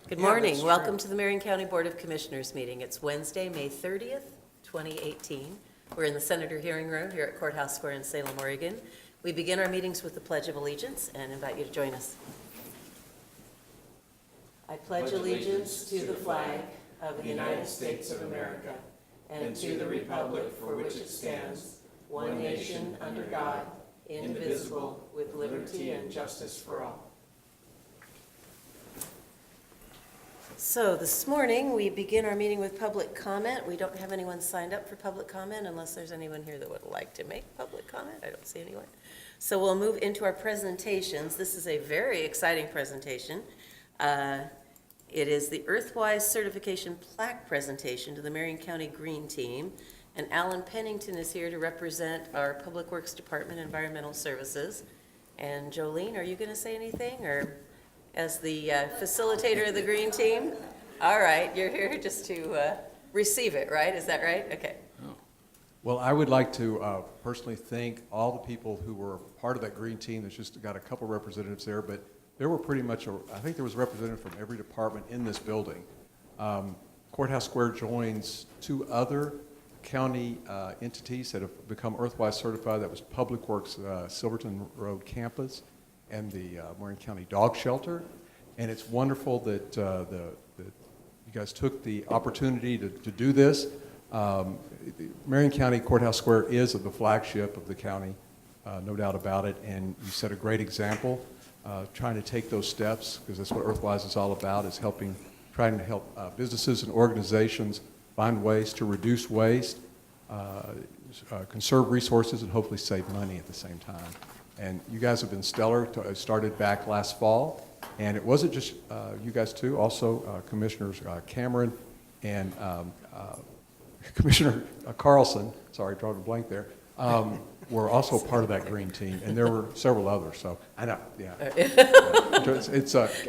Good morning. Welcome to the Marion County Board of Commissioners meeting. It's Wednesday, May 30th, 2018. We're in the Senator Hearing Room here at Courthouse Square in Salem, Oregon. We begin our meetings with the Pledge of Allegiance and invite you to join us. I pledge allegiance to the flag of the United States of America and to the republic for which it stands, one nation under God, indivisible, with liberty and justice for all. So this morning, we begin our meeting with public comment. We don't have anyone signed up for public comment unless there's anyone here that would like to make public comment. I don't see anyone. So we'll move into our presentations. This is a very exciting presentation. It is the Earthwise Certification Plaque presentation to the Marion County Green Team. And Alan Pennington is here to represent our Public Works Department, Environmental Services. And Jolene, are you going to say anything, or as the facilitator of the Green Team? All right, you're here just to receive it, right? Is that right? Okay. Well, I would like to personally thank all the people who were part of that Green Team. There's just got a couple representatives there, but there were pretty much, I think there was a representative from every department in this building. Courthouse Square joins two other county entities that have become Earthwise certified. That was Public Works Silverton Road Campus and the Marion County Dog Shelter. And it's wonderful that, you guys took the opportunity to do this. Marion County Courthouse Square is the flagship of the county, no doubt about it, and you set a great example trying to take those steps, because that's what Earthwise is all about, is trying to help businesses and organizations find ways to reduce waste, conserve resources, and hopefully save money at the same time. And you guys have been stellar. It started back last fall, and it wasn't just you guys too, also Commissioners Cameron and Commissioner Carlson, sorry, drawing a blank there, were also part of that Green Team, and there were several others, so I know, yeah.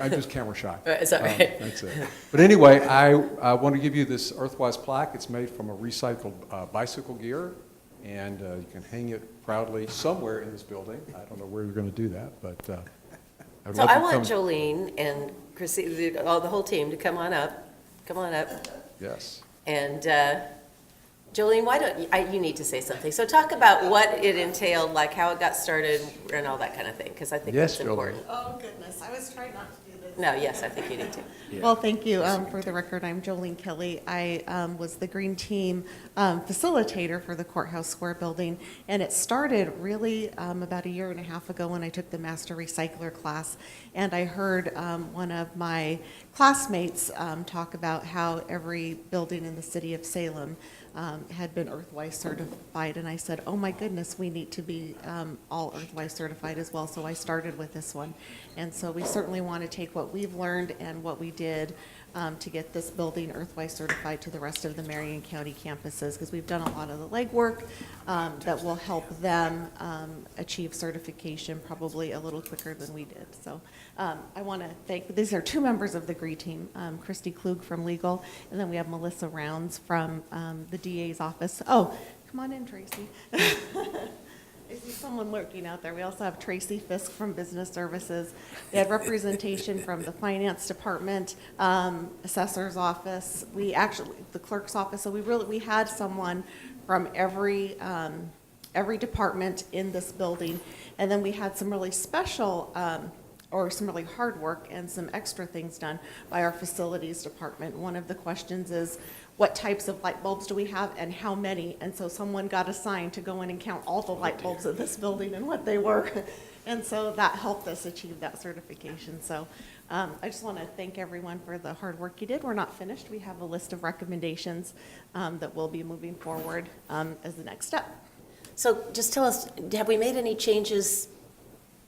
I'm just camera shy. Is that right? That's it. But anyway, I want to give you this Earthwise plaque. It's made from a recycled bicycle gear, and you can hang it proudly somewhere in this building. I don't know where you're going to do that, but So I want Jolene and Chrissy, the whole team, to come on up. Come on up. Yes. And Jolene, why don't you need to say something. So talk about what it entailed, like how it got started and all that kind of thing, because I think Yes, that's important. Oh, goodness. I was trying not to do this. No, yes, I think you need to. Yeah. Well, thank you. For the record, I'm Jolene Kelly. I was the Green Team facilitator for the Courthouse Square building, and it started really about a year and a half ago when I took the Master Recycler class, and I heard one of my classmates talk about how every building in the city of Salem had been Earthwise certified, and I said, oh my goodness, we need to be all Earthwise certified as well, so I started with this one. And so we certainly want to take what we've learned and what we did to get this building Earthwise certified to the rest of the Marion County campuses, because we've done a lot of the legwork that will help them achieve certification probably a little quicker than we did. So I want to thank, these are two members of the Green Team, Christy Klug from Legal, and then we have Melissa Rounds from the DA's office. Oh, come on in, Tracy. I see someone lurking out there. We also have Tracy Fisk from Business Services. We had representation from the Finance Department, Assessor's Office. We actually, the Clerk's Office. So we had someone from every department in this building. And then we had some really special or some really hard work and some extra things done by our Facilities Department. One of the questions is, what types of light bulbs do we have and how many? And so someone got assigned to go in and count all the light bulbs in this building and what they were. And so that helped us achieve that certification. So I just want to thank everyone for the hard work you did. We're not finished. We have a list of recommendations that we'll be moving forward as the next step. So just tell us, have we made any changes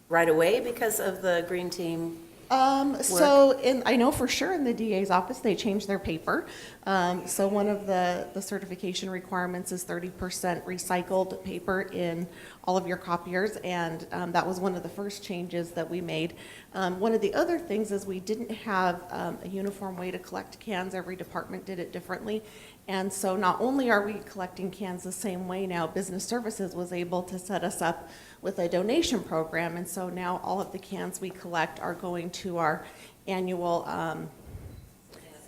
right away because of the Green Team? So I know for sure in the DA's office, they changed their paper. So one of the certification requirements is 30% recycled paper in all of your copiers, and that was one of the first changes that we made. One of the other things is we didn't have a uniform way to collect cans. Every department did it differently. And so not only are we collecting cans the same way now, Business Services was able to set us up with a donation program, and so now all of the cans we collect are going to our annual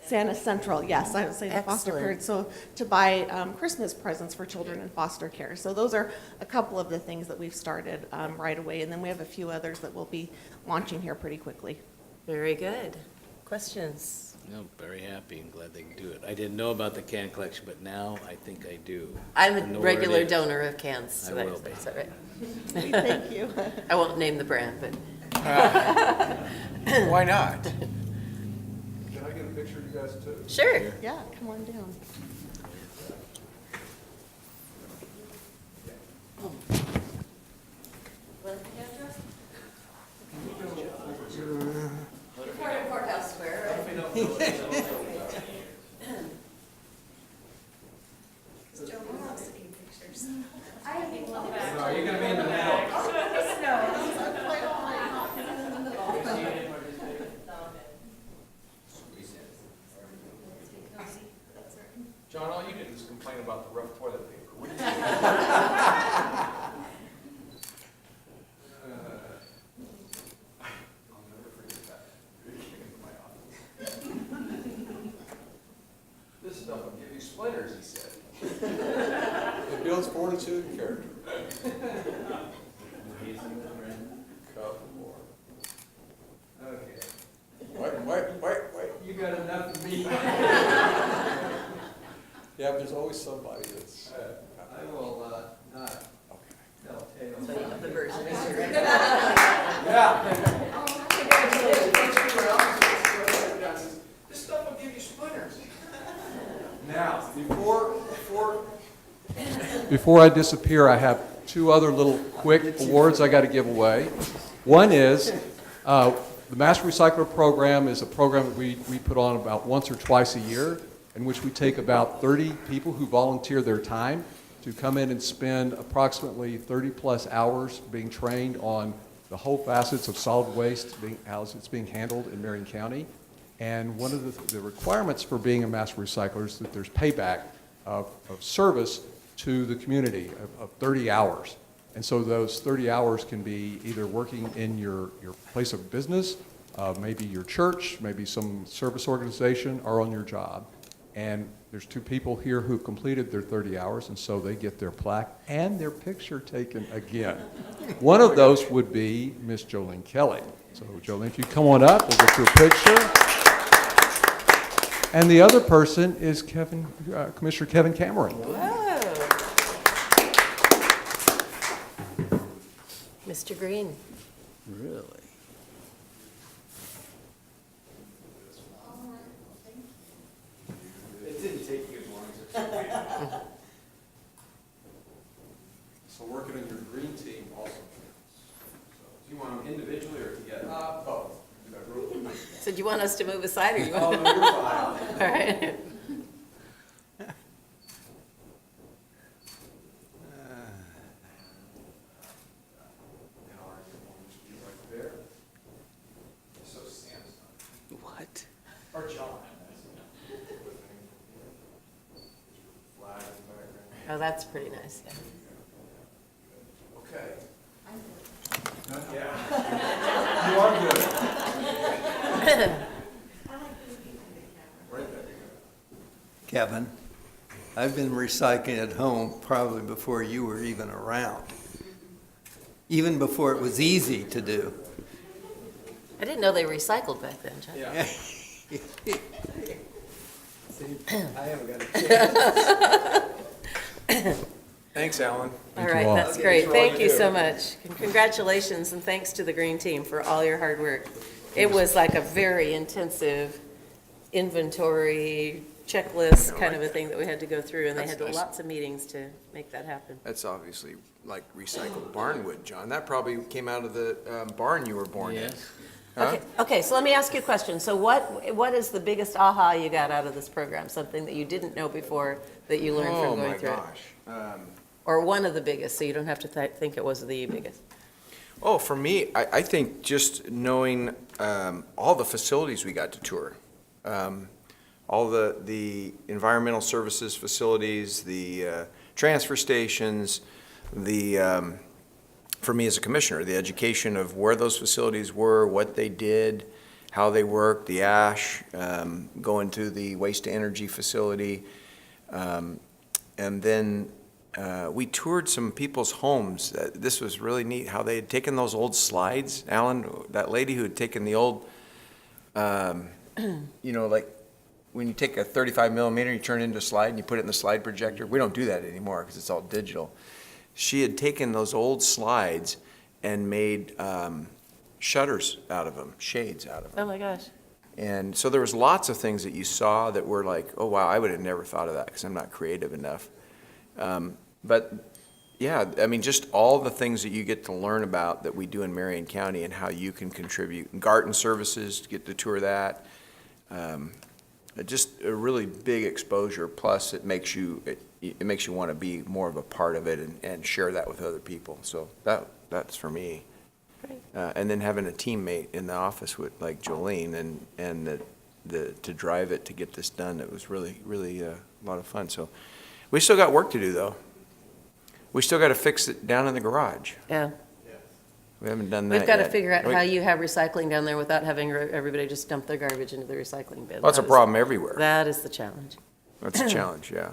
Santa Central, yes, I would say the foster Excellent. parents, so to buy Christmas presents for children in foster care. So those are a couple of the things that we've started right away, and then we have a few others that we'll be launching here pretty quickly. Very good. Questions? No, very happy and glad they can do it. I didn't know about the can collection, but now I think I do. I'm I a know where it regular is. donor of cans. I so will be. Is that right? Thank you. I won't name the brand, but Why not? Can I get a picture of you guys too? sure. Yeah, come on down. Courthouse Square, Are you gonna be in the middle? John, all you did was complain about the rough toilet paper. What did you I'll never forget that. You came into my office. This stuff will give you splinters, he said. It builds fortitude and character. Couple more. Okay. Wait. You got enough of me. Yeah, but there's always somebody that's. I will, not tell tales. So you have the version. Yeah. This stuff will give you splinters. Now, Before I disappear, I have two other little quick awards I got to give away. One is, the Master Recycler Program is a program that we put on about once or twice a year, in which we take about 30 people who volunteer their time to come in and spend approximately 30-plus hours being trained on the whole facets of solid waste, how it's being handled in Marion County. And one of the requirements for being a master recycler is that there's payback of service to the community of 30 hours. And so those 30 hours can be either working in your place of business, maybe your church, maybe some service organization, or on your job. And there's two people here who completed their 30 hours, and so they get their plaque and their picture taken again. One of those would be Miss Jolene Kelly. So Jolene, if you come on up, we'll get your picture. And the other person is Commissioner Kevin Cameron. Whoa. Mr. Green. Really? it didn't take you as long as it took. So working in your green team also. Do you want them individually or together? Both. So do you want us to move aside, or you Oh, want? no, you're fine. All right. Right there. So Sam's not. What? Or John. Flag in the background. Oh, that's pretty nice. Yeah. Okay. Yeah. You are good. Right there. Kevin, I've been recycling at home probably before you were even around, even before it was easy to do. I didn't know they recycled back then, John. Yeah. See, I haven't got a chance. Thanks, Alan. All Thank you right, all. that's great. For all you Thank you do. so much. Congratulations and thanks to the Green Team for all your hard work. It was like a very intensive inventory checklist kind of a thing that we had to go through, and they had That's nice. lots of meetings to make that happen. That's obviously like recycled barnwood, John. That probably came out of the barn you were born in. Yes. Huh? Okay, so let me ask you a question. So what is the biggest aha you got out of this program? Something that you didn't know before that you learned Oh, from going my through it? gosh. Or one of the biggest, so you don't have to think it was the biggest. Oh, for me, I think just knowing all the facilities we got to tour, all the environmental services facilities, the transfer stations, for me as a commissioner, the education of where those facilities were, what they did, how they work, the ash, going to the waste-to-energy facility. And then we toured some people's homes. This was really neat, how they had taken those old slides. Alan, that lady who had taken the old, like when you take a 35 millimeter, you turn it into a slide and you put it in the slide projector. We don't do that anymore because it's all digital. She had taken those old slides and made shutters out of them, shades out of them. Oh, my gosh. And so there was lots of things that you saw that were like, oh, wow, I would have never thought of that because I'm not creative enough. But yeah, I mean, just all the things that you get to learn about that we do in Marion County and how you can contribute. And Garden Services, to get to tour that. Just a really big exposure. Plus, it makes you want to be more of a part of it and share that with other people. So that's for me. Great. And then having a teammate in the office with like Jolene and to drive it to get this done, it was really, really a lot of fun. So we still got work to do though. We still got to fix it down in the garage. Yeah. We haven't done that yet. We've got to figure out We- how you have recycling down there without having everybody just dump their garbage into the recycling bin. Well, that's a That is- problem everywhere. That is the challenge. That's a challenge, yeah.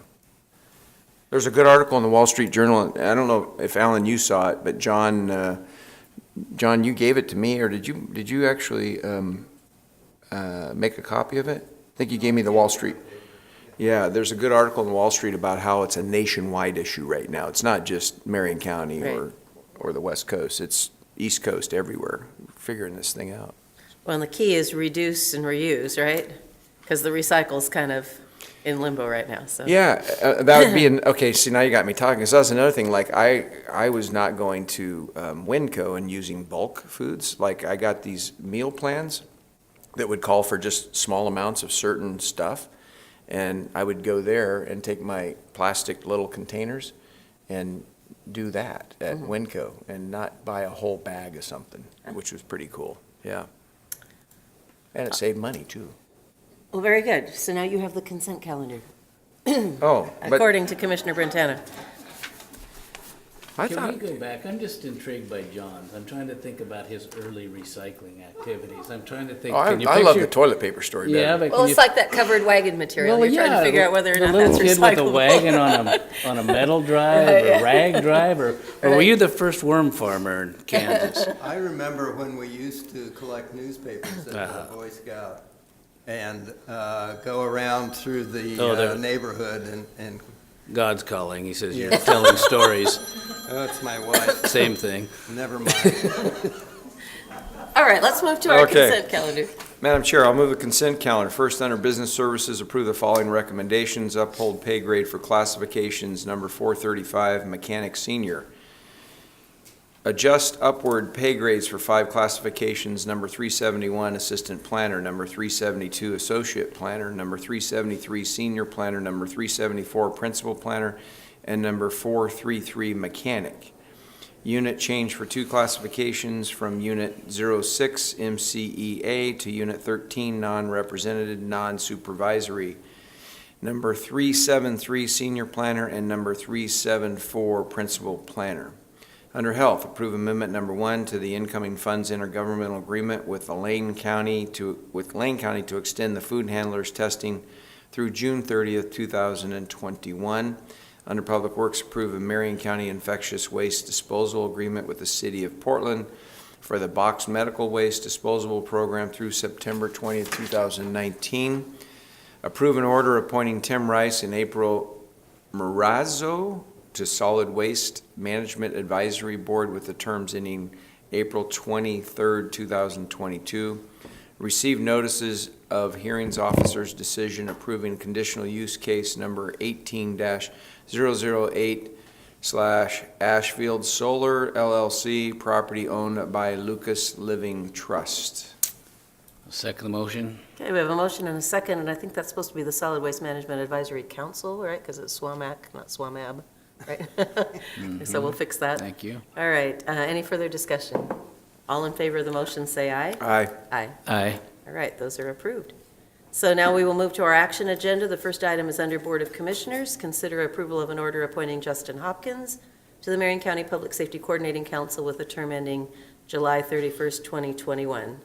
There's a good article in the Wall Street Journal, and I don't know if Alan, you saw it, but John, you gave it to me, or did you actually make a copy of it? I think you gave me the Wall Street. Yeah, there's a good article in the Wall Street about how it's a nationwide issue right now. It's not just Marion County or the West Coast. It's East Coast, everywhere, figuring this thing out. Well, and the key is reduce and reuse, right? Because the recycle's kind of in limbo right now, so. Yeah, that would be okay, see, now you got me talking. So that's another thing, like I was not going to Winco and using bulk foods. Like I got these meal plans that would call for just small amounts of certain stuff. And I would go there and take my plastic little containers and do that at Winco and not buy a whole bag of something, which was pretty cool, yeah. And it saved money too. Well, very good. So now you have the consent calendar, Oh, but according to Commissioner Brentano. I Can thought, we go back? I'm just intrigued by John's. I'm trying to think about his early recycling activities. I'm trying to think, oh, can you I love picture- the toilet paper story Yeah, better. but Well, can you? it's like that covered wagon material. You're trying to figure out whether or not that's The little kid with recyclable. a wagon on a metal drive Right, or yeah. rag drive, or were Right. you the first worm farmer in Kansas? I remember when we used to collect newspapers as a Boy Scout and go around through Oh, the there- neighborhood and, God's calling, he says, you're Yeah. telling stories. oh, it's my wife, Same thing. never mind. All right, let's move to our Okay. consent calendar. Madam Chair, I'll move the consent calendar. First, under Business Services, approve the following recommendations. Uphold pay grade for classifications number 435, Mechanic Senior. Adjust upward pay grades for 5 classifications, number 371, Assistant Planner, number 372, Associate Planner, number 373, Senior Planner, number 374, Principal Planner, and number 433, Mechanic. Unit change for 2 classifications from Unit 06, MCEA, to Unit 13, Non-Represented, Non-Supervisory. Number 373, Senior Planner, and number 374, Principal Planner. Under Health, approve amendment number 1 to the incoming funds intergovernmental agreement with Lane County to extend the food handlers testing through June 30th, 2021. Under Public Works, approve a Marion County infectious waste disposal agreement with the City of Portland for the box medical waste disposable program through September 20th, 2019. Approve an order appointing Tim Rice and April Marazzo to Solid Waste Management Advisory Board with the terms ending April 23rd, 2022. Receive notices of hearings officer's decision approving conditional use case number 18-008/Ashfield Solar LLC, property owned by Lucas Living Trust. Second the motion? Okay, we have a motion and a second, and I think that's supposed to be the Solid Waste Management Advisory Council, right? Because it's SWAMAC, not SWAMAB, right? So we'll fix that. Thank you. All right, any further discussion? All in favor of the motion, say aye. Aye. Aye. Aye. All right, those are approved. So now we will move to our action agenda. The first item is under Board of Commissioners. Consider approval of an order appointing Justin Hopkins to the Marion County Public Safety Coordinating Council with a term ending July 31st, 2021.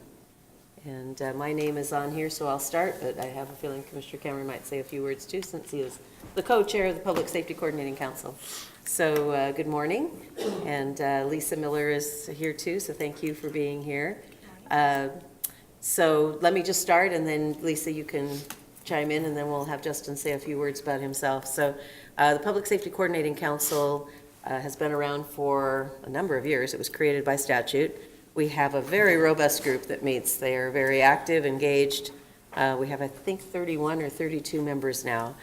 And my name is on here, so I'll start, but I have a feeling Commissioner Cameron might say a few words too, since he is the co-chair of the Public Safety Coordinating Council. So good morning, and Lisa Miller is here too, so thank you for being here. So let me just start, and then Lisa, you can chime in, and then we'll have Justin say a few words about himself. So the Public Safety Coordinating Council has been around for a number of years. It was created by statute. We have a very robust group that meets. They are very active, engaged. We have, I think, 31 or 32 members now,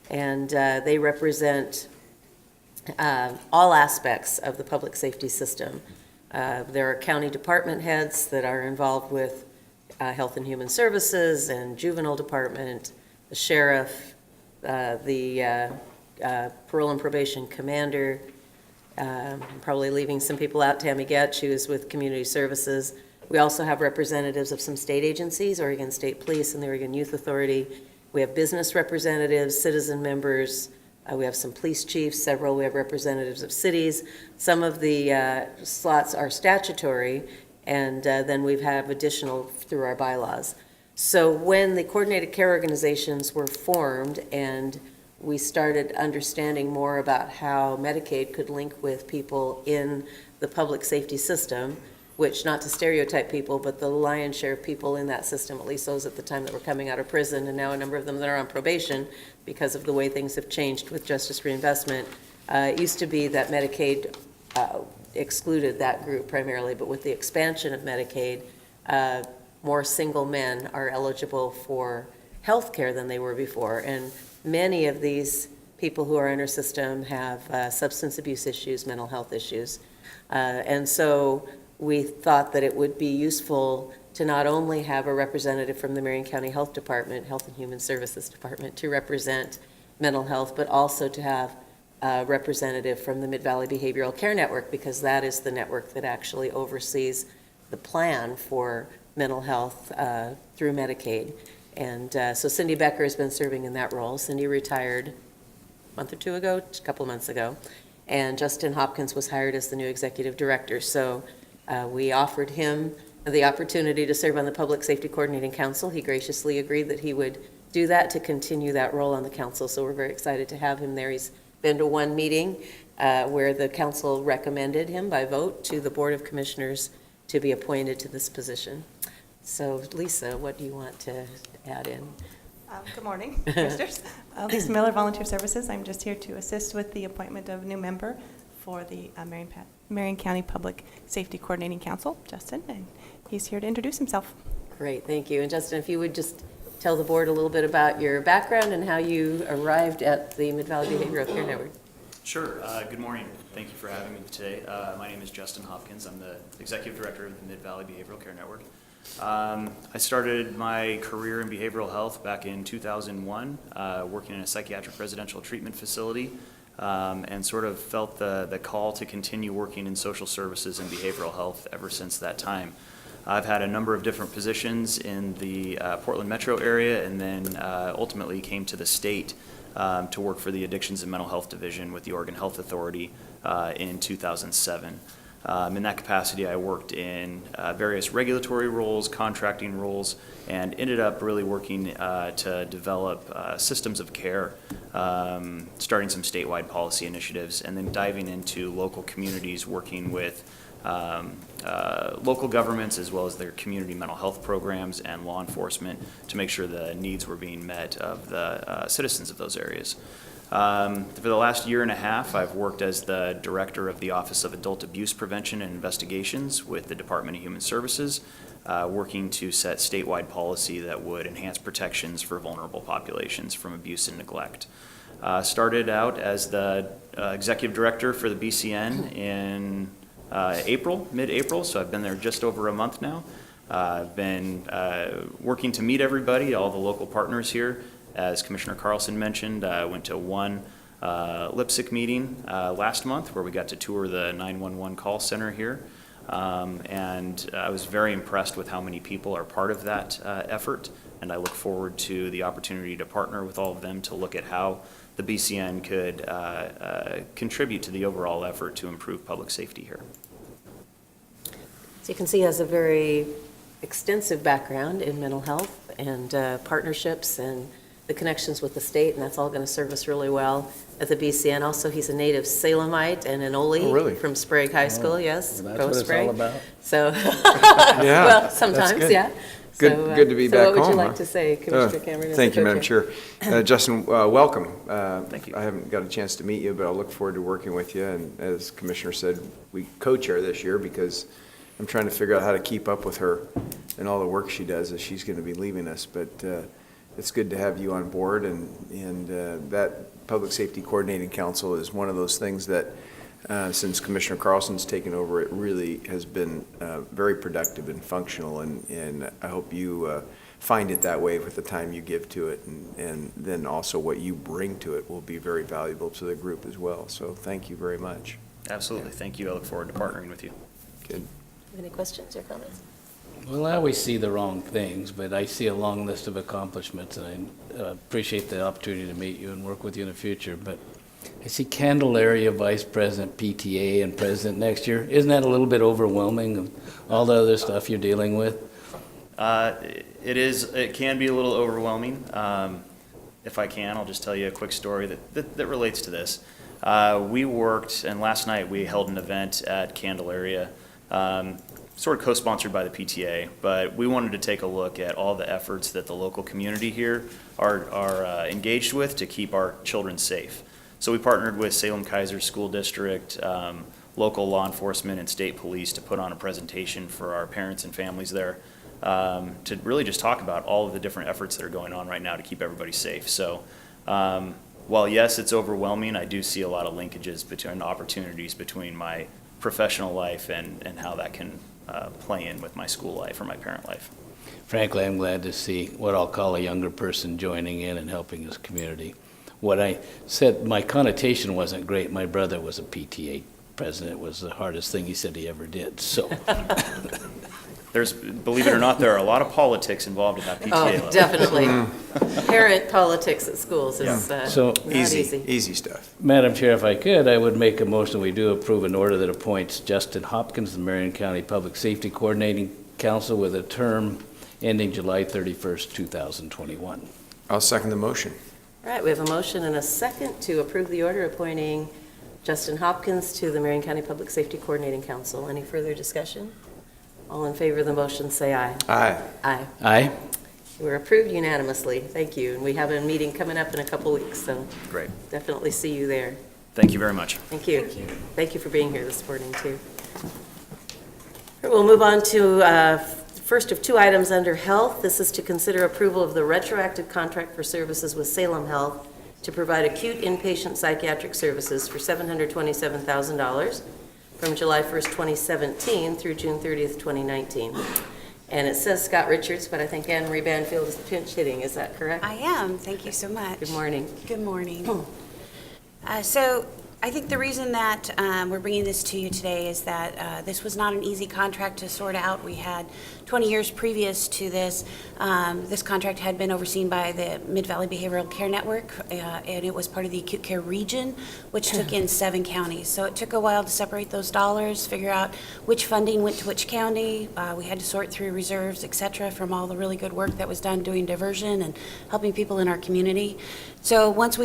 and they represent all aspects of the public safety system. There are county department heads that are involved with Health and Human Services and Juvenile Department, the sheriff, the Parole and Probation Commander. I'm probably leaving some people out. Tammy Getch, who is with Community Services. We also have representatives of some state agencies, Oregon State Police and the Oregon Youth Authority. We have business representatives, citizen members. We have some police chiefs, several. We have representatives of cities. Some of the slots are statutory, and then we have additional through our bylaws. So when the coordinated care organizations were formed and we started understanding more about how Medicaid could link with people in the public safety system, which, not to stereotype people, but the lion's share of people in that system, at least those at the time that were coming out of prison, and now a number of them that are on probation because of the way things have changed with justice reinvestment. It used to be that Medicaid excluded that group primarily, but with the expansion of Medicaid, more single men are eligible for health care than they were before. And many of these people who are in our system have substance abuse issues, mental health issues. And so we thought that it would be useful to not only have a representative from the Marion County Health Department, Health and Human Services Department, to represent mental health, but also to have a representative from the Mid-Valley Behavioral Care Network, because that is the network that actually oversees the plan for mental health through Medicaid. And so Cindy Becker has been serving in that role. Cindy retired a month or two ago, a couple of months ago, and Justin Hopkins was hired as the new executive director. So we offered him the opportunity to serve on the Public Safety Coordinating Council. He graciously agreed that he would do that to continue that role on the council. So we're very excited to have him there. He's been to one meeting where the council recommended him by vote to the Board of Commissioners to be appointed to this position. So Lisa, what do you want to add in? Good morning, Commissioners. Lisa Miller, Volunteer Services. I'm just here to assist with the appointment of a new member for the Marion County Public Safety Coordinating Council, Justin, and he's here to introduce himself. Great, thank you. And Justin, if you would just tell the board a little bit about your background and how you arrived at the Mid-Valley Behavioral Care Network. Sure. Good morning. Thank you for having me today. My name is Justin Hopkins. I'm the Executive Director of the Mid-Valley Behavioral Care Network. I started my career in behavioral health back in 2001, working in a psychiatric residential treatment facility, and sort of felt the call to continue working in social services and behavioral health ever since that time. I've had a number of different positions in the Portland metro area, and then ultimately came to the state to work for the Addictions and Mental Health Division with the Oregon Health Authority in 2007. In that capacity, I worked in various regulatory roles, contracting roles, and ended up really working to develop systems of care, starting some statewide policy initiatives, and then diving into local communities, working with local governments as well as their community mental health programs and law enforcement to make sure the needs were being met of the citizens of those areas. For the last year and a half, I've worked as the director of the Office of Adult Abuse Prevention and Investigations with the Department of Human Services, working to set statewide policy that would enhance protections for vulnerable populations from abuse and neglect. Started out as the executive director for the BCN in mid-April, so I've been there just over a month now. I've been working to meet everybody, all the local partners here. As Commissioner Carlson mentioned, I went to one LIPSIC meeting last month where we got to tour the 911 call center here. And I was very impressed with how many people are part of that effort. And I look forward to the opportunity to partner with all of them to look at how the BCN could contribute to the overall effort to improve public safety here. So you can see he has a very extensive background in mental health and partnerships and the connections with the state, and that's all going to serve us really well at the BCN. Also, he's a native Salemite and an Ole Oh, really? from Sprague High School, yes. Well, go that's what it's Sprague. all about. So, Yeah, well, that's sometimes, good. yeah. Good- So, good to be back So what would you home, like huh? to say, Commissioner Cameron? as Thank the you, Madam co-chair? Chair. Justin, welcome. Thank you. I haven't got a chance to meet you, but I look forward to working with you. And as Commissioner said, we co-chair this year because I'm trying to figure out how to keep up with her and all the work she does as she's going to be leaving us. But it's good to have you on board, and that Public Safety Coordinating Council is one of those things that since Commissioner Carlson's taken over, it really has been very productive and functional, and I hope you find it that way with the time you give to it, and then also what you bring to it will be very valuable to the group as well. So thank you very much. Absolutely. Thank you. I look forward to partnering with you. Good. Any questions or comments? Well, I always see the wrong things, but I see a long list of accomplishments, and I appreciate the opportunity to meet you and work with you in the future. But I see Candelaria Vice President PTA and President next year. Isn't that a little bit overwhelming, of all the other stuff you're dealing with? It can be a little overwhelming. If I can, I'll just tell you a quick story that relates to this. We worked, and last night we held an event at Candelaria, sort of co-sponsored by the PTA, but we wanted to take a look at all the efforts that the local community here are engaged with to keep our children safe. So we partnered with Salem Kaiser School District, local law enforcement and state police to put on a presentation for our parents and families there, to really just talk about all of the different efforts that are going on right now to keep everybody safe. So while yes, it's overwhelming, I do see a lot of linkages between opportunities between my professional life and how that can play in with my school life or my parent life. Frankly, I'm glad to see what I'll call a younger person joining in and helping his community. What I said, my connotation wasn't great. My brother was a PTA president. It was the hardest thing he said he ever did, so. Believe it or not, there are a lot of politics involved in that PTA Oh, level. definitely. Parent politics at schools is So- not easy. Easy stuff. Madam Chair, if I could, I would make a motion we do approve an order that appoints Justin Hopkins to the Marion County Public Safety Coordinating Council with a term ending July 31st, 2021. I'll second the motion. All right, we have a motion and a second to approve the order appointing Justin Hopkins to the Marion County Public Safety Coordinating Council. Any further discussion? All in favor of the motion, say aye. Aye. Aye. Aye? We're approved unanimously. Thank you. And we have a meeting coming up in a couple weeks, so Great. definitely see you there. Thank you very much. Thank you. Thank you for being here this morning, too. We'll move on to first of two items under health. This is to consider approval of the retroactive contract for services with Salem Health to provide acute inpatient psychiatric services for $727,000 from July 1st, 2017 through June 30th, 2019. And it says Scott Richards, but I think Anne Marie Banfield is pinch hitting. Is that correct? I am. Thank you so much. Good morning. Good morning. So I think the reason that we're bringing this to you today is that this was not an easy contract to sort out. We had 20 years previous to this. This contract had been overseen by the Mid-Valley Behavioral Care Network, and it was part of the acute care region, which took in 7 counties. So it took a while to separate those dollars, figure out which funding went to which county. We had to sort through reserves, et cetera, from all the really good work that was done doing diversion and helping people in our community. So once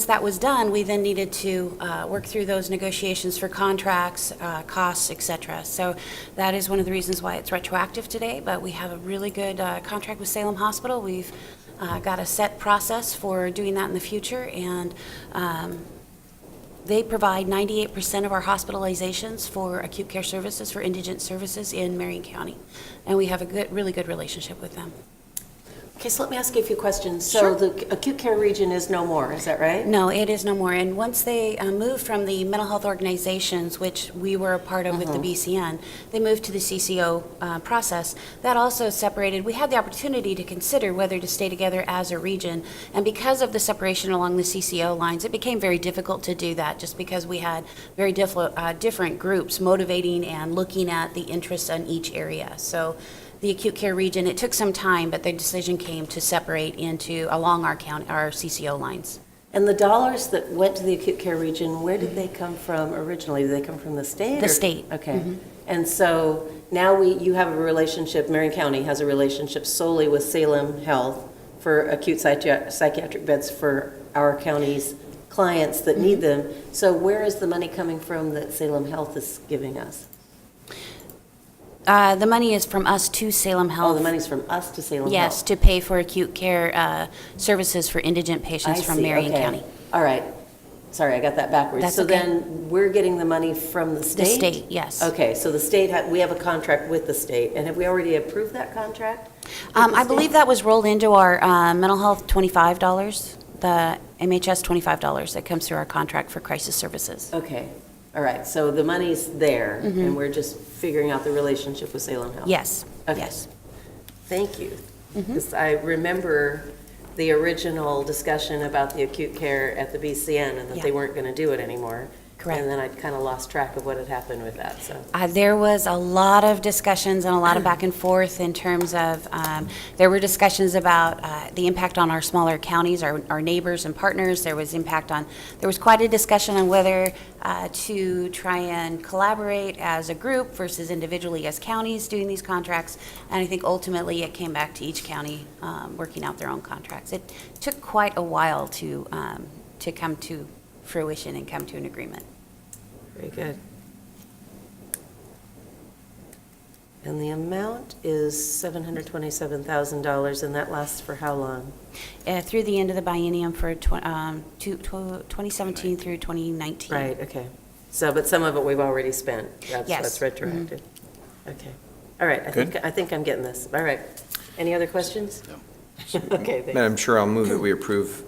that was done, we then needed to work through those negotiations for contracts, costs, et cetera. So that is one of the reasons why it's retroactive today, but we have a really good contract with Salem Hospital. We've got a set process for doing that in the future, and they provide 98% of our hospitalizations for acute care services, for indigent services in Marion County. And we have a really good relationship with them. Okay, so let me ask you a few questions. So Sure. the acute care region is no more, is that right? No, it is no more. And once they moved from the mental health organizations, which we were a part of with the BCN, they moved to the CCO process. That also separated. We had the opportunity to consider whether to stay together as a region. And because of the separation along the CCO lines, it became very difficult to do that, just because we had very different groups motivating and looking at the interests in each area. So the acute care region, it took some time, but the decision came to separate along our CCO lines. And the dollars that went to the acute care region, where did they come from originally? Did they come from the state? The or- state. Okay. And so now you have a relationship, Marion County has a relationship solely with Salem Health for acute psychiatric beds for our county's clients that need them. So where is the money coming from that Salem Health is giving us? The money is from us to Salem Health. Oh, the money's from us to Salem Health? Yes, to pay for acute care services for indigent patients I from see, Marion okay. County. All right. Sorry, I got that backwards. That's So okay. then we're getting the money from the The state? state, yes. Okay, so the state, we have a contract with the state, and have we already approved that contract? with the I state? believe that was rolled into our mental health $25, the MHS $25 that comes through our contract for crisis services. Okay, all right, so the money's there, and we're just figuring out the relationship with Salem Health? Yes, Okay. yes. Thank you. 'Cause I remember the original discussion about the acute care at the BCN and that they Yeah. weren't going to do it anymore. Correct. And then I'd kind of lost track of what had happened with that, so. There was a lot of discussions and a lot of back and forth in terms of, there were discussions about the impact on our smaller counties, our neighbors and partners. There was quite a discussion on whether to try and collaborate as a group versus individually as counties doing these contracts. And I think ultimately it came back to each county working out their own contracts. It took quite a while to come to fruition and come to an agreement. Very good. And the amount is $727,000, and that lasts for how long? Through the end of the biennium for 2017 through 2019. Right, okay. So, but some of it we've already spent. That's Yes. what's retroactive. Okay. All right, I think I'm getting this. All right. Any other questions? No. Okay, thanks. Madam Chair, I'll move that we approve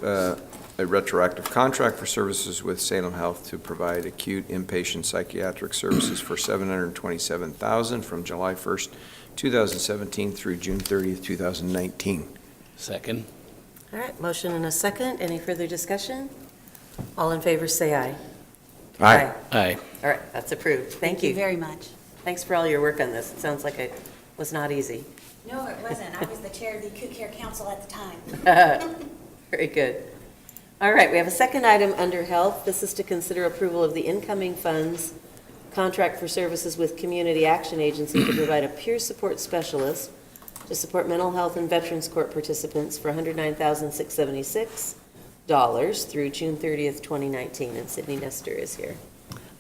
a retroactive contract for services with Salem Health to provide acute inpatient psychiatric services for $727,000 from July 1st, 2017 through June 30th, 2019. Second. All right, motion and a second. Any further discussion? All in favor, say aye. Aye. Aye. All right, that's approved. Thank you. very much. Thanks for all your work on this. It sounds like it was not easy. No, it wasn't. I was the chair of the acute care council at the time. Very good. All right, we have a second item under health. This is to consider approval of the incoming funds contract for services with Community Action Agency to provide a peer support specialist to support mental health and Veterans Court participants for $109,676 through June 30th, 2019. And Sydney Nestor is here.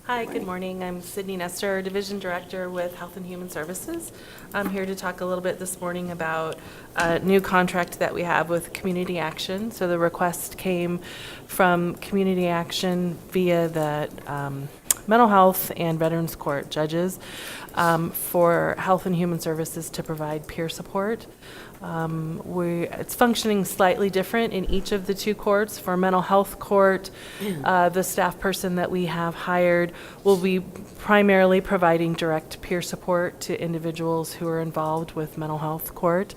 Hi, good morning. I'm Sydney Nestor, Division Director with Health and Human Services. I'm here to talk a little bit this morning about a new contract that we have with Community Action. So the request came from Community Action via the Mental Health and Veterans Court judges for Health and Human Services to provide peer support. It's functioning slightly different in each of the two courts. For mental health court, the staff person that we have hired will be primarily providing direct peer support to individuals who are involved with mental health court.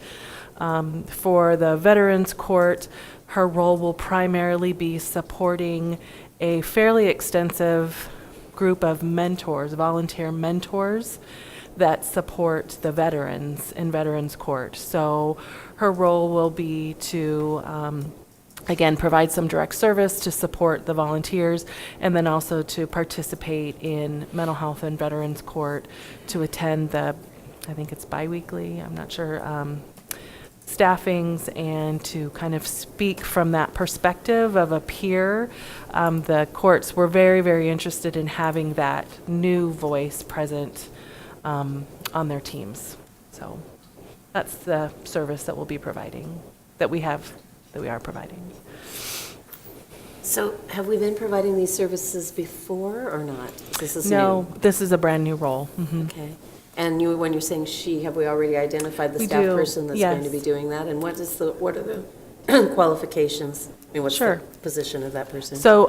For the Veterans Court, her role will primarily be supporting a fairly extensive group of mentors, volunteer mentors, that support the veterans in Veterans Court. So her role will be to, again, provide some direct service to support the volunteers, and then also to participate in mental health and Veterans Court, to attend I think it's biweekly, I'm not sure, staffings, and to kind of speak from that perspective of a peer. The courts were very, very interested in having that new voice present on their teams. So that's the service that we'll be providing, that we are providing. So have we been providing these services before or not? This is No, new. this is a brand-new role. Mhm. Okay. And when you're saying she, have we already identified the We staff do, person that's going to be yes. doing that? And what are the qualifications? I mean, what's the Sure. position of that person? So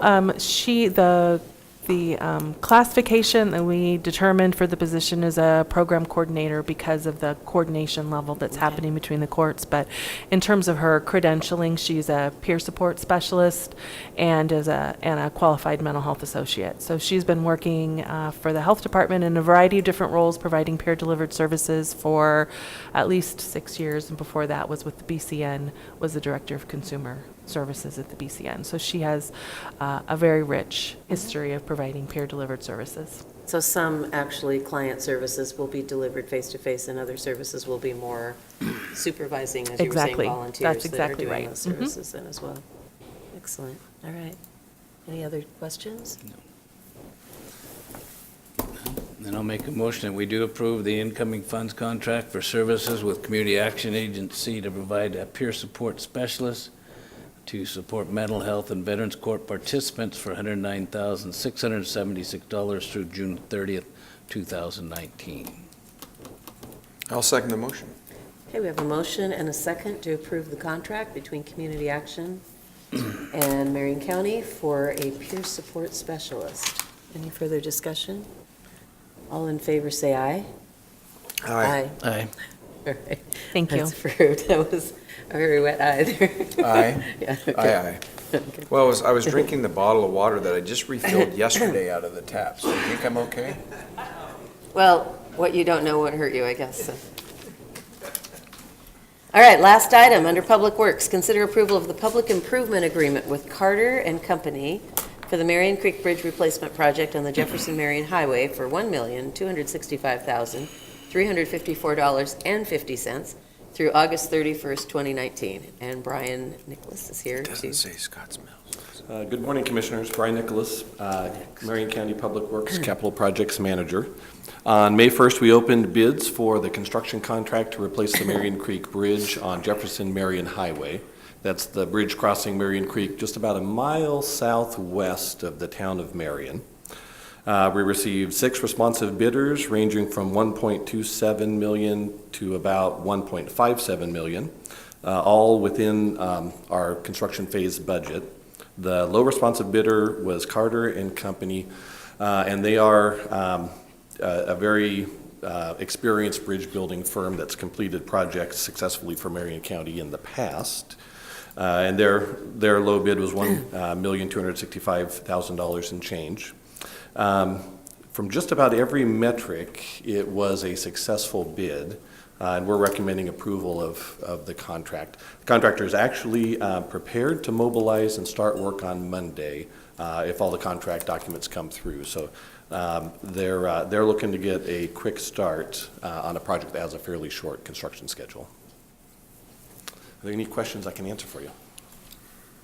the classification that we determined for the position is a program coordinator because of the coordination level that's Okay. happening between the courts. But in terms of her credentialing, she's a peer support specialist and is a qualified mental health associate. So she's been working for the health department in a variety of different roles, providing peer delivered services for at least 6 years. And before that was with the BCN, was the director of consumer services at the BCN. So she has a very rich history of providing peer-delivered services. So some actually client services will be delivered face-to-face and other services will be more supervising, as you were saying, Exactly. volunteers That's that are exactly doing right. those Mhm. services then as well. Excellent, all right. Any other questions? Then I'll make a motion that we do approve the incoming funds contract for services with Community Action Agency to provide a peer support specialist to support mental health and Veterans Court participants for $109,676 through June 30th, 2019. I'll second the motion. Okay, we have a motion and a second to approve the contract between Community Action and Marion County for a peer support specialist. Any further discussion? All in favor, say aye. Aye. All right. Thank you. That's approved. That was a very wet eye there. Aye. Yeah, okay. Aye. Okay. Well, I was drinking the bottle of water that I just refilled yesterday out of the tap, so you think I'm okay? Well, what you don't know won't hurt you, I guess. So. All right, last item, under Public Works, consider approval of the public improvement agreement with Carter and Company for the Marion Creek Bridge Replacement Project on the Jefferson Marion Highway for $1,265,354.50 through August 31st, 2019. And Brian Nicholas is here It to. doesn't say Scotts Mills. Good morning, Commissioners. Brian Nicholas, Marion County Public Works Capital Projects Manager. On May 1st, we opened bids for the construction contract to replace the Marion Creek Bridge on Jefferson Marion Highway. That's the bridge crossing Marion Creek just about a mile southwest of the town of Marion. We received 6 responsive bidders ranging from $1.27 million to about $1.57 million, all within our construction phase budget. The low responsive bidder was Carter and Company, and they are a very experienced bridge building firm that's completed projects successfully for Marion County in the past. And their low bid was $1,265,000 and change. From just about every metric, it was a successful bid, and we're recommending approval of the contract. The contractor is actually prepared to mobilize and start work on Monday if all the contract documents come through. So they're looking to get a quick start on a project that has a fairly short construction schedule. Are there any questions I can answer for you?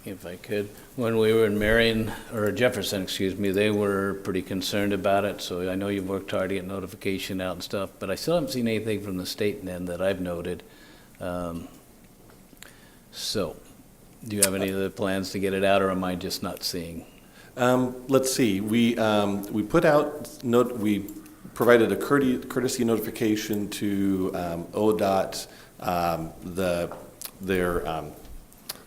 If I could, when we were in Marion, or Jefferson, excuse me, they were pretty concerned about it, so I know you've worked hard to get notification out and stuff, but I still haven't seen anything from the state end that I've noted. So, do you have any other plans to get it out, or am I just not seeing? Let's see, we put out, we provided a courtesy notification to ODOT, their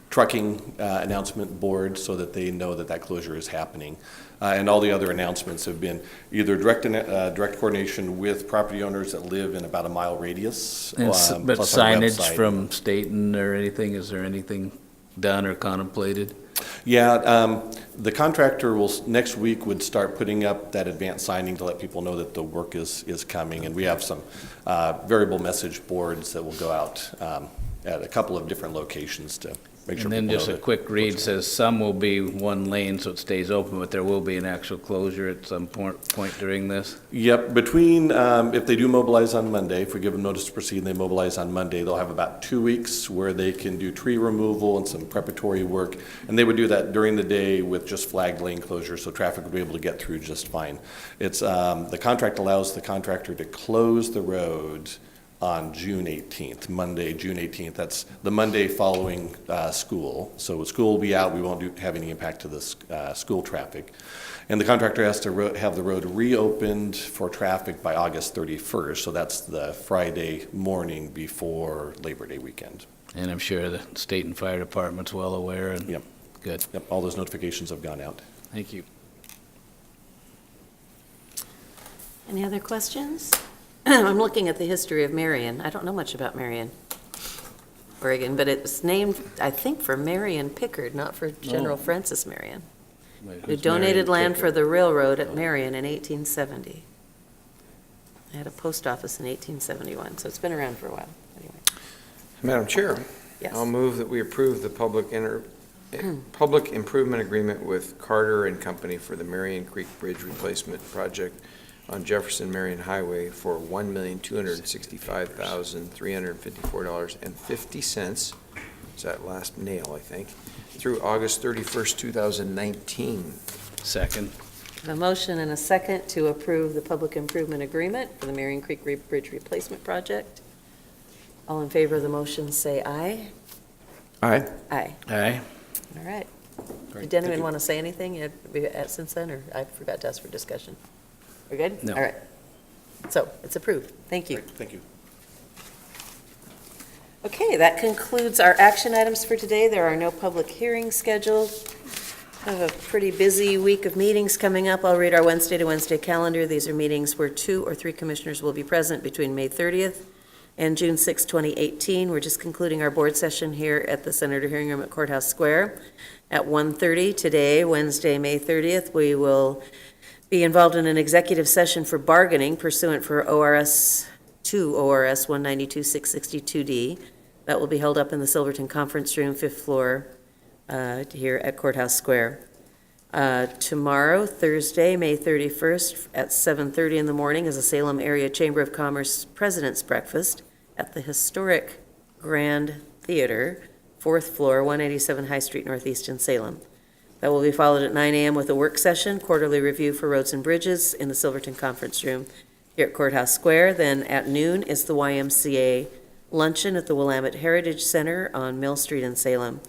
trucking announcement board, so that they know that that closure is happening. And all the other announcements have been either direct coordination with property owners that live in about a mile radius. But plus our signage website. from Staten or anything, is there anything done or contemplated? Yeah, the contractor will, next week would start putting up that advanced signing to let people know that the work is coming. And we have some variable message boards that will go out at a couple of different locations to make sure And then people just know a that quick read what's says some will be one lane so it stays open, but there will be an actual closure at some point during this. Yep, between, if they do mobilize on Monday, if we give them notice to proceed and they mobilize on Monday, they'll have about 2 weeks where they can do tree removal and some preparatory work. And they would do that during the day with just flagged lane closures, so traffic would be able to get through just fine. It's, the contract allows the contractor to close the road on June 18th, Monday, June 18th. That's the Monday following school. So school will be out. We won't have any impact to the school traffic. And the contractor has to have the road reopened for traffic by August 31st. So that's the Friday morning before Labor Day weekend. And I'm sure the state and fire department's well aware and Yep. good. Yep, all those notifications have gone out. Thank you. Any other questions? I'm looking at the history of Marion. I don't know much about Marion, Oregon, but it's named, I think, for Marion Pickard, not for General Francis Marion, Wait, who who's donated Marion land for Pickard? the railroad at Marion in 1870. They had a post office in 1871, so it's been around for a while. Anyway, Madam Chair, yes. I'll move that we approve the public improvement agreement with Carter and Company for the Marion Creek Bridge Replacement Project on Jefferson Marion Highway for $1,265,354.50. It's that last nail, I think, through August 31st, 2019. Second. A motion and a second to approve the public improvement agreement for the Marion Creek Bridge Replacement Project. All in favor of the motion, say aye. Aye. Aye. Aye. All right. Great. Did anyone want to say anything since then, or I forgot to ask for discussion? We're good? No. All right. So it's approved. Thank you. Thank you. Okay, that concludes our action items for today. There are no public hearings scheduled. I have a pretty busy week of meetings coming up. I'll read our Wednesday to Wednesday calendar. These are meetings where 2 or 3 commissioners will be present between May 30th and June 6, 2018. We're just concluding our board session here at the Senator Hearing Room at Courthouse Square at 1:30 today, Wednesday, May 30th. We will be involved in an executive session for bargaining pursuant for ORS 192-662D. That will be held up in the Silverton Conference Room, 5th floor, here at Courthouse Square. Tomorrow, Thursday, May 31st, at 7:30 in the morning, is a Salem Area Chamber of Commerce President's Breakfast at the historic Grand Theater, 4th floor, 187 High Street Northeast in Salem. That will be followed at 9 a.m. with a work session, quarterly review for roads and bridges in the Silverton Conference Room here at Courthouse Square. Then at noon is the YMCA luncheon at the Willamette Heritage Center on Mill Street in Salem.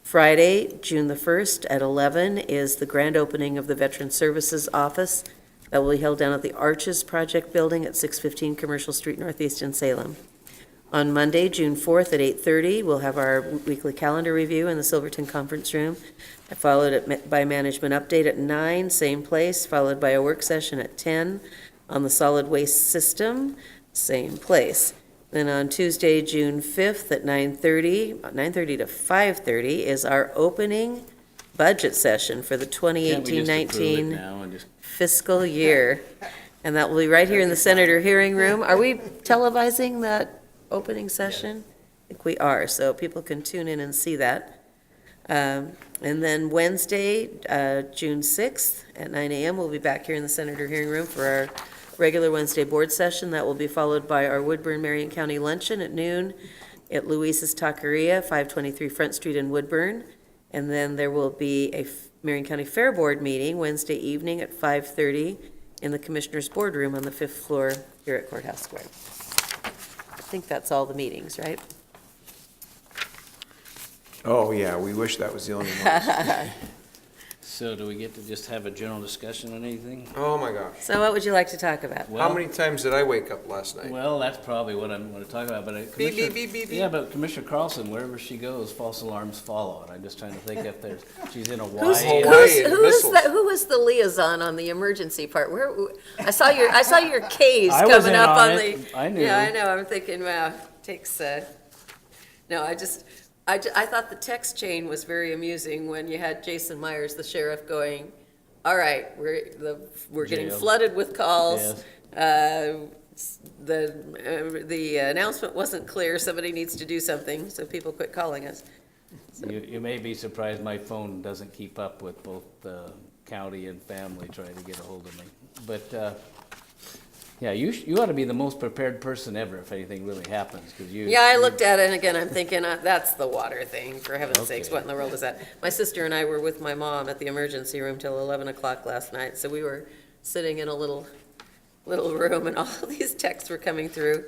Friday, June the 1st at 11 is the grand opening of the Veteran Services Office. That will be held down at the Arches Project Building at 615 Commercial Street Northeast in Salem. On Monday, June 4th at 8:30, we'll have our weekly calendar review in the Silverton Conference Room, followed by management update at 9, same place, followed by a work session at 10 on the solid waste system, same place. Then on Tuesday, June 5th at 9:30 to 5:30 is our opening budget session for the Can't we just approve it 2018-19 now and just fiscal year. And that will be right here in the Senator Hearing Room. Are we televising that opening session? I think we are, so people can tune in and see that. And then Wednesday, June 6th at 9 a.m., we'll be back here in the Senator Hearing Room for our regular Wednesday board session. That will be followed by our Woodburn Marion County Luncheon at noon at Luis's Taqueria, 523 Front Street in Woodburn. And then there will be a Marion County Fair Board meeting Wednesday evening at 5:30 in the Commissioners Boardroom on the 5th floor here at Courthouse Square. I think that's all the meetings, right? Oh, yeah, we wish that was the only one. So do we get to just have a general discussion on anything? Oh, my gosh. So what would you like to talk about? How many times did I wake up last night? Well, that's probably what I'm going to talk about, but Beep, Commissioner... beep, beep, beep, beep. Yeah, but Commissioner Carlson, wherever she goes, false alarms follow, and I'm just trying to think if there's, she's in Who's, Hawaii. Hawaii and missiles. who was the liaison on the emergency part? I saw your K's I was coming in up on on it. the. I knew. Yeah, I know. I'm thinking, wow, takes. No, I thought the text chain was very amusing when you had Jason Myers, the sheriff, going, "All right, we're getting Jail. flooded with calls. Yes. The announcement wasn't clear. Somebody needs to do something, so people quit calling us." You may be surprised, my phone doesn't keep up with both the county and family trying to get a hold of me. But, yeah, you ought to be the most prepared person ever if anything really happens, because you... Yeah, I looked at it, and again, I'm thinking, that's the water thing, for heaven's sakes, Okay. what in the world is that? My sister and I were with my mom at the emergency room till 11 o'clock last night, so we were sitting in a little room, and all these texts were coming through.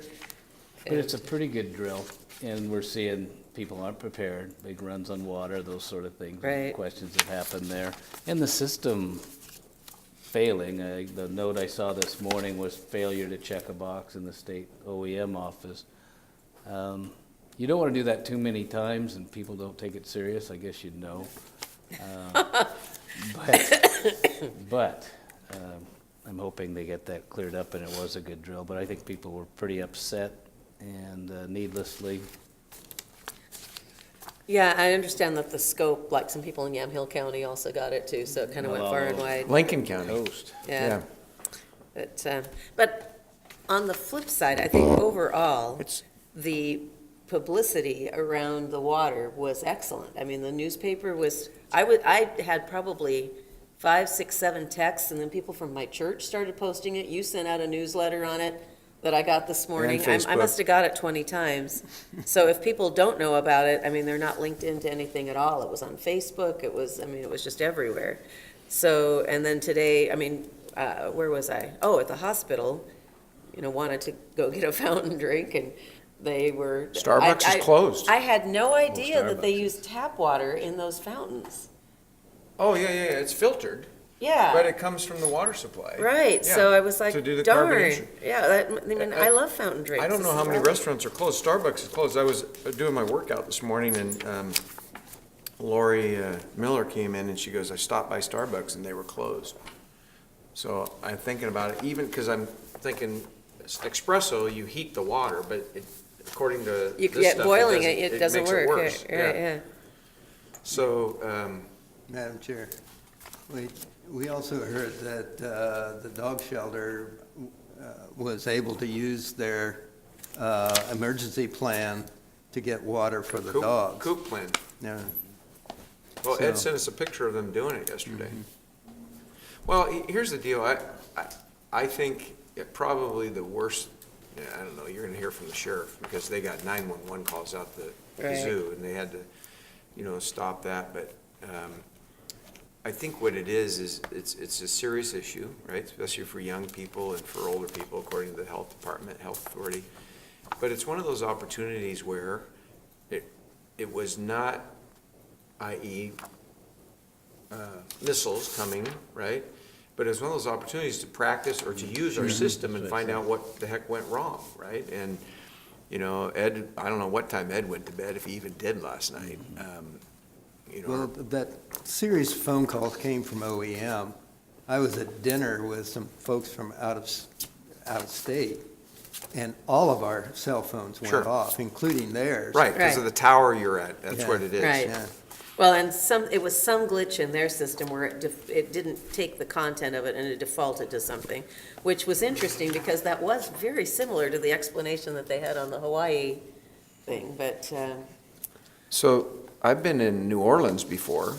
But it's a pretty good drill, and we're seeing people aren't prepared, big runs on water, those sort of things. Right. Questions that happen there. And the system failing, the note I saw this morning was failure to check a box in the state OEM office. You don't want to do that too many times, and people don't take it serious, I guess you'd know. But I'm hoping they get that cleared up, and it was a good drill. But I think people were pretty upset and needlessly. Yeah, I understand that the scope, like some people in Yamhill County also got it too, so it kind of went far and wide. Lincoln County. Toast. Yeah. But on the flip side, I think overall, It's, the publicity around the water was excellent. I mean, the newspaper was, I had probably 5, 6, 7 texts, and then people from my church started posting it. You sent out a newsletter on it that I got this morning. I Facebook. must have got it 20 times. So if people don't know about it, I mean, they're not linked into anything at all. It was on Facebook, it was just everywhere. So, and then today, where was I? Oh, at the hospital, wanted to go get a fountain drink, and they were. Starbucks is closed. I had no idea that they Starbucks. used tap water in those fountains. Oh, yeah, it's filtered, Yeah. but it comes from the water supply. Right, so Yeah, I was like, to do the darn. carbonation. Yeah, I love fountain drinks. I don't know This how is many lovely. restaurants are closed. Starbucks is closed. I was doing my workout this morning, and Lori Miller came in, and she goes, I stopped by Starbucks, and they were closed. So I'm thinking about it, even because I'm thinking espresso, you heat the water, but according to this stuff, Boiling it doesn't makes work. worse. Right, yeah. So, Madam Chair, we also heard that the dog shelter was able to use their emergency plan to get water for the dogs. Coop plan. Yeah. Well, Ed So- sent us a picture of them doing it yesterday. Well, here's the deal. I think probably the worst, I don't know, you're gonna hear from the sheriff, because they got 911 calls out the Right. zoo, and they had to, stop that, but I think what it is it's a serious issue, right? Especially for young people and for older people, according to the health department, health authority. But it's one of those opportunities where it was not, i.e., missiles coming, right? But it's one of those opportunities to practice or to use our system and find out what the heck went wrong, right? And, Ed, I don't know what time Ed went to bed, if he even did last night. Well, that series of phone calls came from OEM. I was at dinner with some folks from out of state, and all of our cell phones went Sure. off, including theirs. Right, because of the tower you're at, that's Yeah. what it is. Right. Yeah. Well, and it was some glitch in their system where it didn't take the content of it and it defaulted to something, which was interesting because that was very similar to the explanation that they had on the Hawaii thing, but, So I've been in New Orleans before,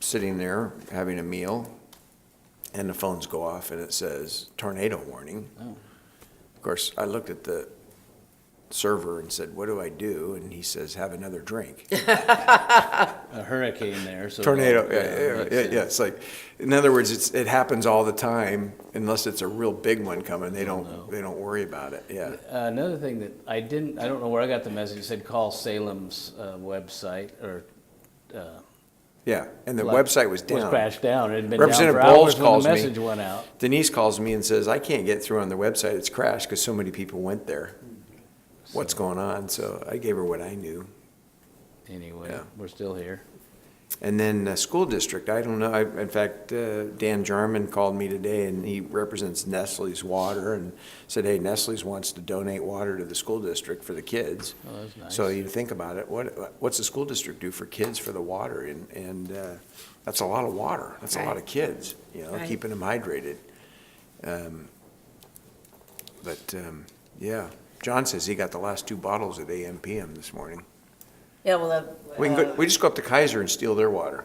sitting there having a meal, and the phones go off and it says tornado warning. Oh. Of course, I looked at the server and said, what do I do? And he says, have another drink. A hurricane there, so. Tornado, makes yeah. sense. It's like, in other words, it happens all the time, unless it's a real big one coming, they No. don't worry about it, yeah. Another thing that I don't know where I got the message, it said call Salem's website, or. Yeah, and the website was down. Was crashed down, it had been down Representative for Bowles hours when calls the me. message went out. Denise calls me and says, I can't get through on the website, it's crashed because so many people went there. What's going on? So I gave her what I knew. Anyway, Yeah. we're still here. And then the school district, I don't know, in fact, Dan Jarman called me today and he represents Nestle's Water and said, hey, Nestle's wants to donate water to the school district for the kids. Oh, that's nice. So you think about it, what's the school district do for kids for the water? And that's a lot of water, that's a lot of kids, Right. keeping them hydrated. Yeah, John says he got the last 2 bottles at AM/PM this morning. yeah, well, We just go up to Kaiser and steal their water.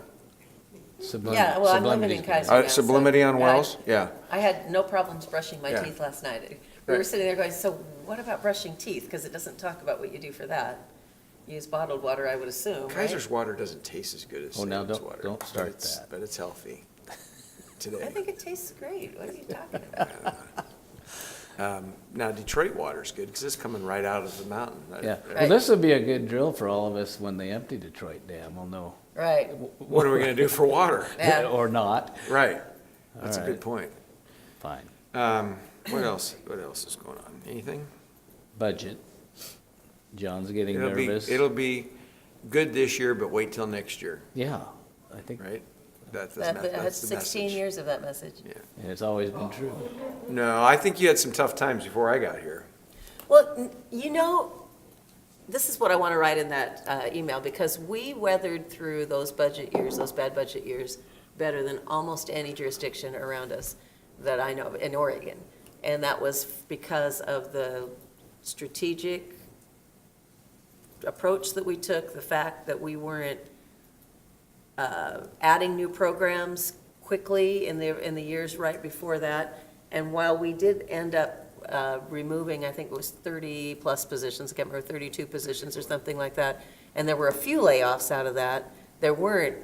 yeah, well, I'm living in Sublimity's Kaiser. good. now, so- Sublimity on Yeah, Wells? Yeah. I had no problems brushing my Yeah. teeth last night. We were Right. sitting there going, so what about brushing teeth? Because it doesn't talk about what you do for that. Use bottled water, I would assume, right? Kaiser's water doesn't taste as good as Oh, now Salem's don't- water. don't but start it's- that. But it's healthy I today. think it tastes great. What are you talking about? Now Detroit water's good because it's coming right out of the mountain. Yeah, Right. well, this would be a good drill for all of us when they empty Detroit Dam, we'll know. Right, What are we going to do for water? yeah. Or not, Right. That's a All good right. point. fine. What else? What else is going on? Anything? Budget. John's getting It'll nervous. be good this year, but wait till next year, Yeah, I think, right? That's I had the 16 message. years of that message. and it's always been true. No, I think you had some tough times before I got here. Well, this is what I want to write in that email, because we weathered through those budget years, those bad budget years, better than almost any jurisdiction around us that I know of in Oregon. And that was because of the strategic approach that we took, the fact that we weren't adding new programs quickly in the years right before that. And while we did end up removing, I think it was 30-plus positions, I can't remember, 32 positions or something like that, and there were a few layoffs out of that, there were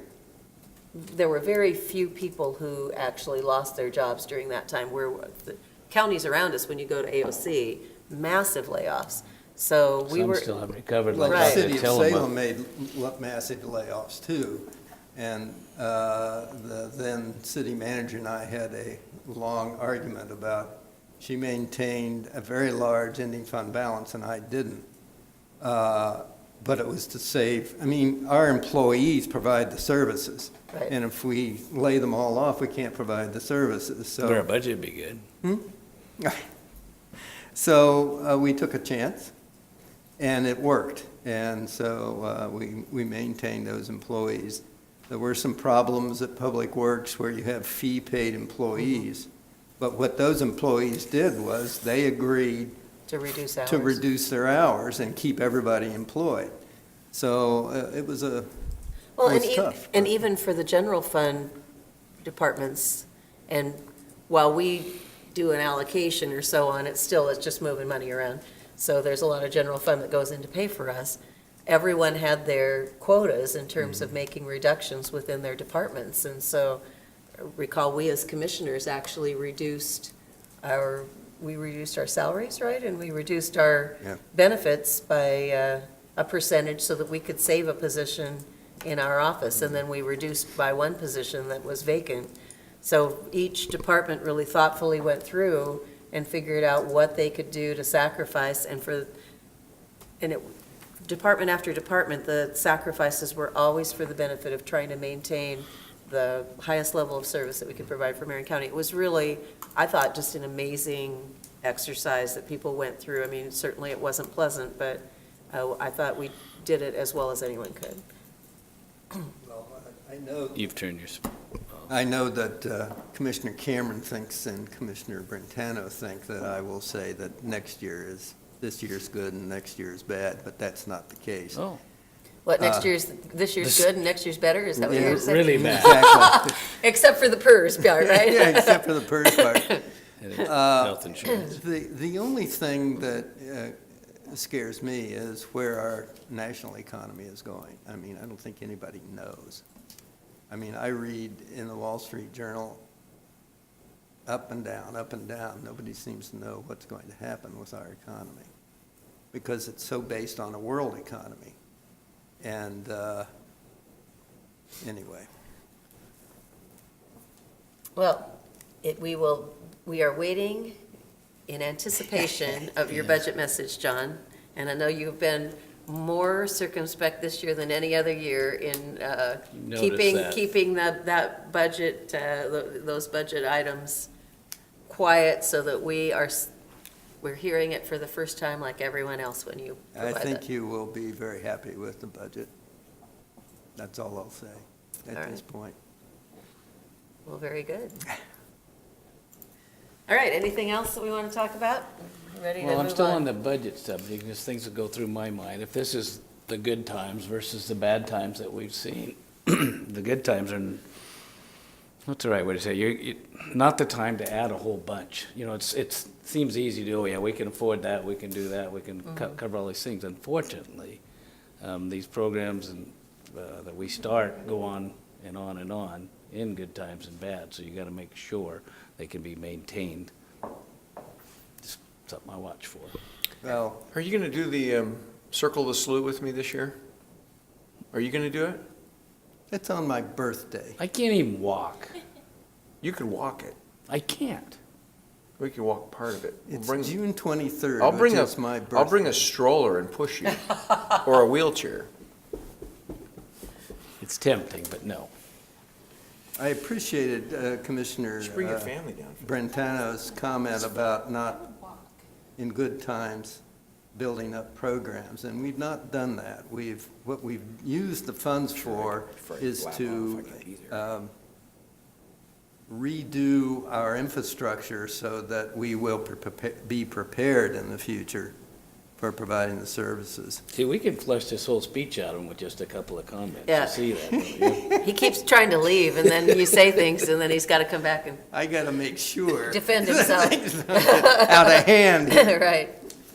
very few people who actually lost their jobs during that time, where the counties around us, when you go to AOC, massive layoffs. So we Some were. still haven't recovered Well, like the Right. city of Tillamook. Salem made massive layoffs too. And the then city manager and I had a long argument about, she maintained a very large ending fund balance and I didn't. But it was to save, I mean, our employees provide the services. Right. And if we lay them all off, we can't provide the services, so. But our budget would be good. So we took a chance, and it worked. And so we maintained those employees. There were some problems at Public Works where you have fee-paid employees. But what those employees did was they agreed To reduce hours. to reduce their hours and keep everybody employed. So it was Well, it was tough. and even for the general fund departments, and while we do an allocation or so on, it's just moving money around. So there's a lot of general fund that goes in to pay for us. Everyone had their quotas in terms of making reductions within their departments. And so recall, we as commissioners actually reduced our salaries, right? And we reduced our Yeah. benefits by a percentage so that we could save a position in our office, and then we reduced by one position that was vacant. So each department really thoughtfully went through and figured out what they could do to sacrifice, department after department, the sacrifices were always for the benefit of trying to maintain the highest level of service that we could provide for Marion County. It was really, I thought, just an amazing exercise that people went through. I mean, certainly it wasn't pleasant, but I thought we did it as well as anyone could. Well, I know. You've turned your, I know that Commissioner Cameron thinks and Commissioner Brentano think that I will say that this year's good and next year's bad, but that's not the case. oh, What, this year's good and next year's better? Is that what Yeah. you're saying? really bad. Exactly. Except for the PERS part, right? Yeah, except for the PERS part. Health insurance. The only thing that scares me is where our national economy is going. I mean, I don't think anybody knows. I mean, I read in the Wall Street Journal, up and down, up and down. Nobody seems to know what's going to happen with our economy because it's so based on a world economy. And anyway. Well, we are waiting in anticipation of your budget message, John. And I know you've been more circumspect this year than any other year in Noticed keeping that budget, those budget items quiet so that we're hearing it for the first time like everyone else when you I provide think that. you will be very happy with the budget. That's all I'll say All at right. this point. Well, very good. All right, anything else that we want to talk about? Ready to move Well, on? I'm still on the budget subject, because things that go through my mind. If this is the good times versus the bad times that we've seen, the good times are, what's the right way to say it? Not the time to add a whole bunch. You know, it seems easy to, oh yeah, we can afford that, we can do that, we can cover all these things. Unfortunately, these programs that we start go on and on and on in good times and bad, so you got to make sure they can be maintained. Just something I watch for. Well, Are you going to do the Circle the Slough with me this year? Are you going to do it? it's on my birthday. I can't even walk. You could walk it. I can't. We could walk part of it. It's Bring- June 23rd, I'll bring which a, is my birthday. I'll bring a stroller and push you, or a wheelchair. It's tempting, but no. I appreciated Commissioner Just bring your family down. Brentano's comment about not, in good times, building up programs, and we've not done that. What we've used the funds for is to redo our infrastructure so that we will be prepared in the future for providing the services. See, we can flush this whole speech out of him with just a couple of comments. Yeah. You see that, don't you? He keeps trying to leave, and then you say things, and then he's got to come back and I got to make sure. defend himself. Out of hand here. Right.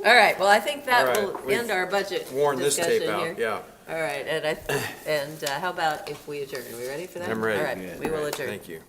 All right, well, I think All that right, will we've end our budget Worn this tape discussion out, here. yeah. All right, and how about if we adjourn? Are we ready for that? I'm ready. All right, we will adjourn. Thank you.